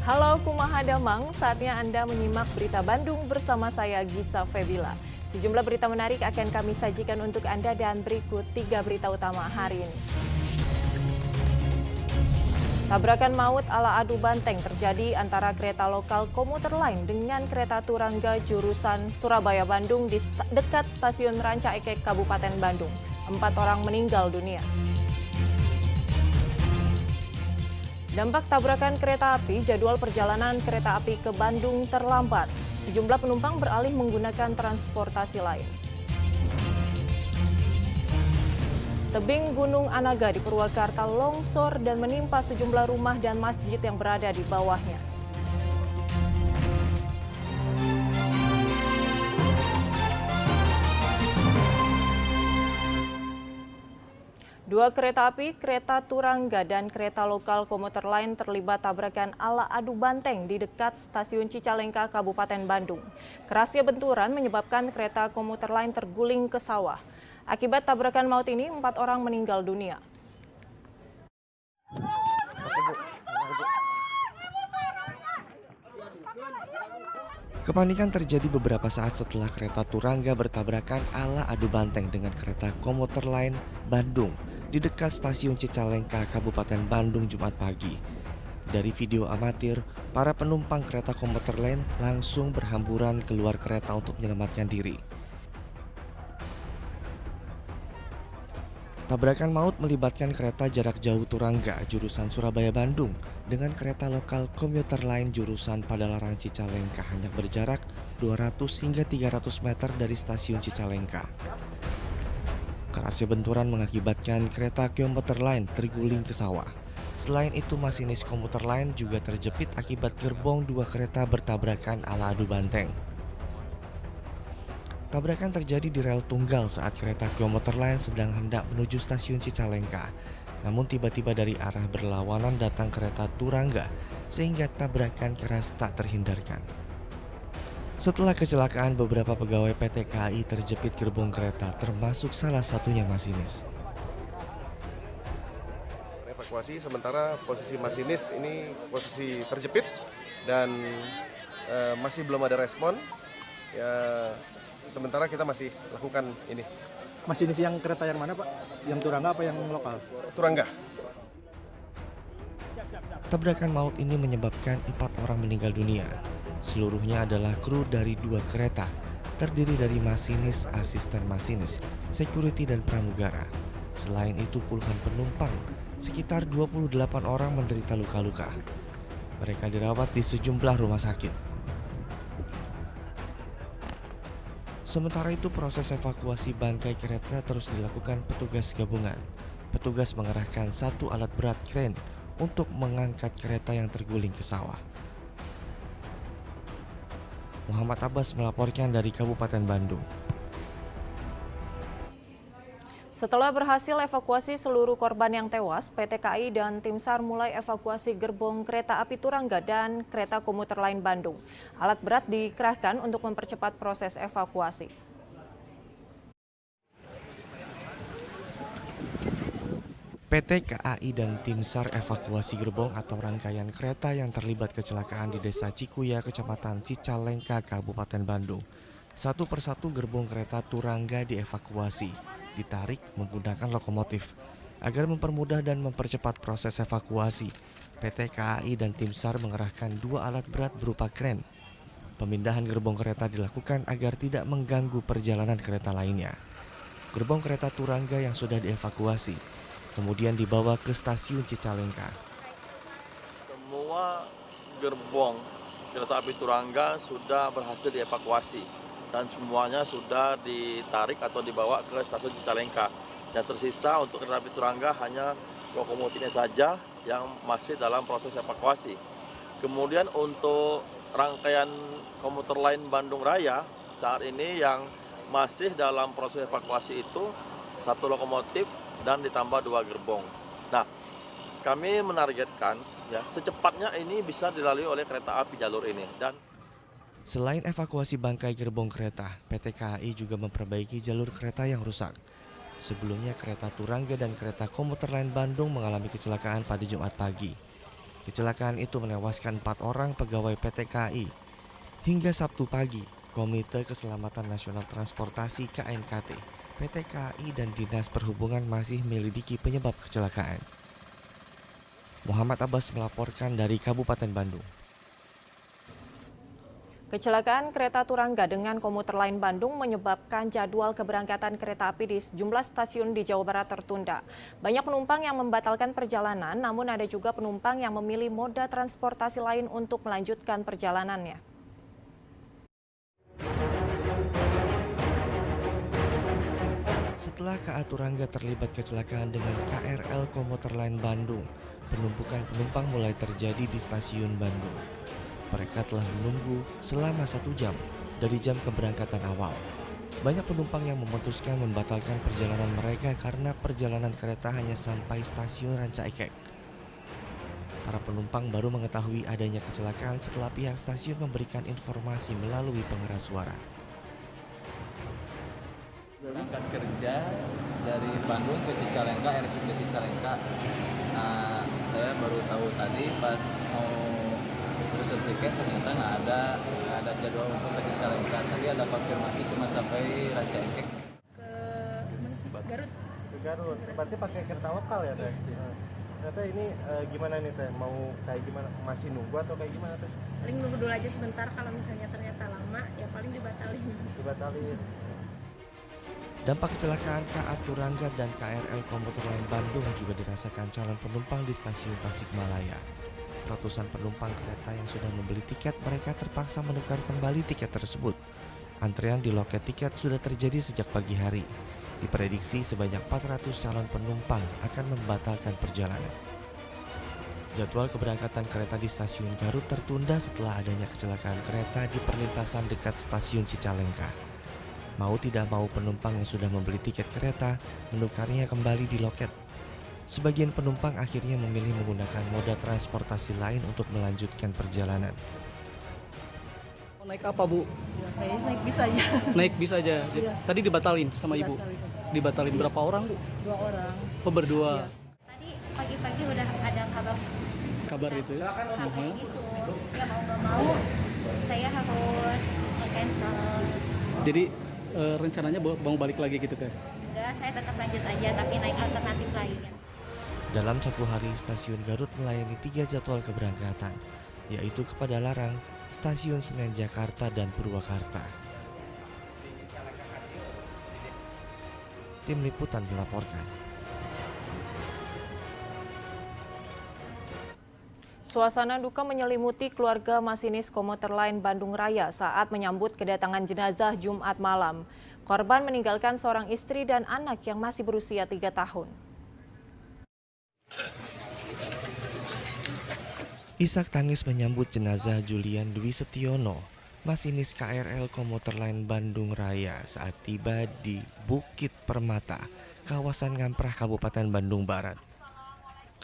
Halo Kumaha Damang, saatnya Anda menyimak berita Bandung bersama saya Gisa Febila. Sejumlah berita menarik akan kami sajikan untuk Anda dan berikut 3 berita utama hari ini. Tabrakan maut ala adu banteng terjadi antara kereta lokal komuter lain dengan kereta turangga jurusan Surabaya-Bandung di dekat stasiun Ranca Ekek, Kabupaten Bandung. 4 orang meninggal dunia. Dampak tabrakan kereta api, jadwal perjalanan kereta api ke Bandung terlambat. Sejumlah penumpang beralih menggunakan transportasi lain. Tebing Gunung Anaga di Purwakarta longsor dan menimpa sejumlah rumah dan masjid yang berada di bawahnya. Dua kereta api, kereta turangga dan kereta lokal komuter lain terlibat tabrakan ala adu banteng di dekat stasiun Cicalengka, Kabupaten Bandung. Kerasnya benturan menyebabkan kereta komuter lain terguling ke sawah. Akibat tabrakan maut ini, 4 orang meninggal dunia. Kepanikan terjadi beberapa saat setelah kereta turangga bertabrakan ala adu banteng dengan kereta komuter lain Bandung di dekat stasiun Cicalengka, Kabupaten Bandung, Jumat pagi. Dari video amatir, para penumpang kereta komuter lain langsung berhamburan keluar kereta untuk menyelamatkan diri. Tabrakan maut melibatkan kereta jarak jauh turangga jurusan Surabaya-Bandung dengan kereta lokal komuter lain jurusan Padalarang Cicalengka hanya berjarak 200 hingga 300 meter dari stasiun Cicalengka. Kerasnya benturan mengakibatkan kereta komuter lain terguling ke sawah. Selain itu, masinis komuter lain juga terjepit akibat gerbong 2 kereta bertabrakan ala adu banteng. Tabrakan terjadi di rel tunggal saat kereta komuter lain sedang hendak menuju stasiun Cicalengka. Namun tiba-tiba dari arah berlawanan datang kereta turangga sehingga tabrakan keras tak terhindarkan. Setelah kecelakaan, beberapa pegawai PT KAI terjepit gerbong kereta termasuk salah satunya masinis. Evakuasi sementara posisi masinis ini posisi terjepit dan masih belum ada respon. Ya, sementara kita masih lakukan ini. Masinis yang kereta yang mana Pak? Yang turangga apa yang lokal? Turangga. Tabrakan maut ini menyebabkan 4 orang meninggal dunia. Seluruhnya adalah kru dari 2 kereta, terdiri dari masinis, asisten masinis, security dan pramugara. Selain itu puluhan penumpang, sekitar 28 orang menderita luka-luka. Mereka dirawat di sejumlah rumah sakit. Sementara itu proses evakuasi bangkai kereta terus dilakukan petugas gabungan. Petugas mengerahkan 1 alat berat kren untuk mengangkat kereta yang terguling ke sawah. Muhammad Abbas melaporkan dari Kabupaten Bandung. Setelah berhasil evakuasi seluruh korban yang tewas, PT KAI dan tim SAR mulai evakuasi gerbong kereta api turangga dan kereta komuter lain Bandung. Alat berat dikerahkan untuk mempercepat proses evakuasi. PT KAI dan tim SAR evakuasi gerbong atau rangkaian kereta yang terlibat kecelakaan di Desa Cikuya, Kecamatan Cicalengka, Kabupaten Bandung. Satu persatu gerbong kereta turangga dievakuasi, ditarik menggunakan lokomotif. Agar mempermudah dan mempercepat proses evakuasi, PT KAI dan tim SAR mengerahkan 2 alat berat berupa kren. Pemindahan gerbong kereta dilakukan agar tidak mengganggu perjalanan kereta lainnya. Gerbong kereta turangga yang sudah dievakuasi kemudian dibawa ke stasiun Cicalengka. Semua gerbong kereta api turangga sudah berhasil dievakuasi dan semuanya sudah ditarik atau dibawa ke stasiun Cicalengka. Yang tersisa untuk kereta api turangga hanya lokomotifnya saja yang masih dalam proses evakuasi. Kemudian untuk rangkaian komuter lain Bandung Raya saat ini yang masih dalam proses evakuasi itu 1 lokomotif dan ditambah 2 gerbong. Nah, kami menargetkan ya secepatnya ini bisa dilalui oleh kereta api jalur ini. Dan selain evakuasi bangkai gerbong kereta, PT KAI juga memperbaiki jalur kereta yang rusak. Sebelumnya kereta turangga dan kereta komuter lain Bandung mengalami kecelakaan pada Jumat pagi. Kecelakaan itu menewaskan 4 orang pegawai PT KAI. Hingga Sabtu pagi, Komite Keselamatan Nasional Transportasi KNKT, PT KAI dan Dinas Perhubungan masih menyelidiki penyebab kecelakaan. Muhammad Abbas melaporkan dari Kabupaten Bandung. Kecelakaan kereta Turangga dengan komuter lain Bandung menyebabkan jadwal keberangkatan kereta api di sejumlah stasiun di Jawa Barat tertunda. Banyak penumpang yang membatalkan perjalanan, namun ada juga penumpang yang memilih moda transportasi lain untuk melanjutkan perjalanannya. Setelah KA Turangga terlibat kecelakaan dengan KRL komuter lain Bandung, penumpukan penumpang mulai terjadi di stasiun Bandung. Mereka telah menunggu selama 1 jam dari jam keberangkatan awal. Banyak penumpang yang memutuskan membatalkan perjalanan mereka karena perjalanan kereta hanya sampai stasiun Rancaikek. Para penumpang baru mengetahui adanya kecelakaan setelah pihak stasiun memberikan informasi melalui pengeras suara. Berangkat kerja dari Bandung ke Cicalengka, RSUD Cicalengka. Nah, saya baru tahu tadi pas mau reserve tiket ternyata nggak ada jadwal untuk ke Cicalengka. Tadi ada konfirmasi cuma sampai Rancaikek. Ke Garut. Ke Garut. Berarti pakai kereta lokal ya Teh? Ternyata ini gimana nih Teh? Mau kayak gimana? Masih nunggu atau kayak gimana Teh? Paling nunggu dulu aja sebentar, kalau misalnya ternyata lama ya paling dibatalin. Dibatalin. Dampak kecelakaan KA Turangga dan KRL komuter lain Bandung juga dirasakan calon penumpang di stasiun Tasikmalaya. Ratusan penumpang kereta yang sudah membeli tiket mereka terpaksa menukar kembali tiket tersebut. Antrean di loket tiket sudah terjadi sejak pagi hari. Diprediksi sebanyak 400 calon penumpang akan membatalkan perjalanan. Jadwal keberangkatan kereta di stasiun Garut tertunda setelah adanya kecelakaan kereta di perlintasan dekat stasiun Cicalengka. Mau tidak mau penumpang yang sudah membeli tiket kereta menukarnya kembali di loket. Sebagian penumpang akhirnya memilih menggunakan moda transportasi lain untuk melanjutkan perjalanan. Naik apa Bu? Naik bis aja. Naik bis aja. Iya. Tadi dibatalin sama Ibu? Dibatalin berapa orang Bu? 2 orang. Oh, berdua. Tadi pagi-pagi udah ada Kabar itu ya? kayak gitu. Ya mau nggak mau saya harus cancel. Jadi rencananya mau balik lagi gitu Teh? Enggak, saya tetap lanjut aja tapi naik alternatif lainnya. Dalam 1 hari, stasiun Garut melayani 3 jadwal keberangkatan, yaitu ke Padalarang, Stasiun Senen Jakarta, dan Purwakarta. Tim Liputan melaporkan. Suasana duka menyelimuti keluarga masinis komuter lain Bandung Raya saat menyambut kedatangan jenazah Jumat malam. Korban meninggalkan seorang istri dan anak yang masih berusia 3 tahun. Isak tangis menyambut jenazah Julian Dwi Setiono, masinis KRL komuter lain Bandung Raya saat tiba di Bukit Permata, kawasan Ngamprah, Kabupaten Bandung Barat.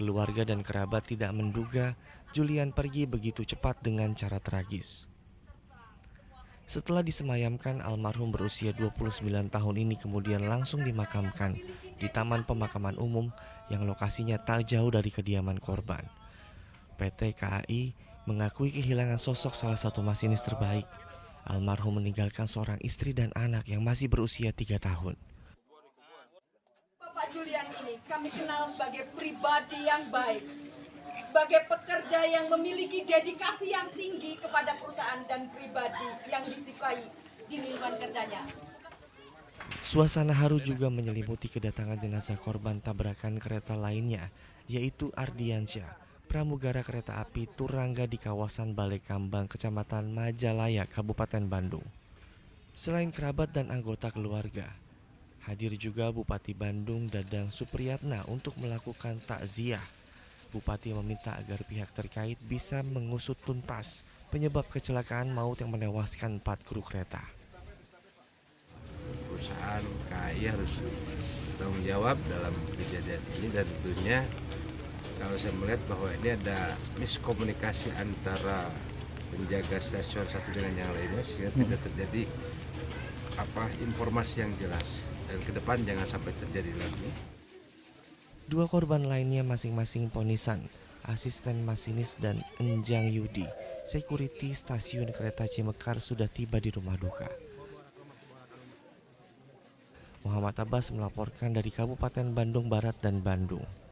Keluarga dan kerabat tidak menduga Julian pergi begitu cepat dengan cara tragis. Setelah disemayamkan, almarhum berusia 29 tahun ini kemudian langsung dimakamkan di Taman Pemakaman Umum yang lokasinya tak jauh dari kediaman korban. PT KAI mengakui kehilangan sosok salah satu masinis terbaik. Almarhum meninggalkan seorang istri dan anak yang masih berusia 3 tahun. Bapak Julian ini kami kenal sebagai pribadi yang baik, sebagai pekerja yang memiliki dedikasi yang tinggi kepada perusahaan dan pribadi yang disukai di lingkungan kerjanya. Suasana haru juga menyelimuti kedatangan jenazah korban tabrakan kereta lainnya, yaitu Ardiansyah, pramugara kereta api Turangga di kawasan Balai Kambang, Kecamatan Majalaya, Kabupaten Bandung. Selain kerabat dan anggota keluarga, hadir juga Bupati Bandung Dadang Supriyatna untuk melakukan takziah. Bupati meminta agar pihak terkait bisa mengusut tuntas penyebab kecelakaan maut yang menewaskan 4 kru kereta. Perusahaan KAI harus bertanggung jawab dalam kejadian ini, dan tentunya kalau saya melihat bahwa ini ada miskomunikasi antara penjaga stasiun satu dengan yang lainnya sehingga tidak terjadi informasi yang jelas, dan ke depan jangan sampai terjadi lagi. 2 korban lainnya masing-masing ponisan asisten masinis, dan Enjang Yudi, security stasiun kereta Cimekar sudah tiba di rumah duka. Muhammad Abbas melaporkan dari Kabupaten Bandung Barat dan Bandung.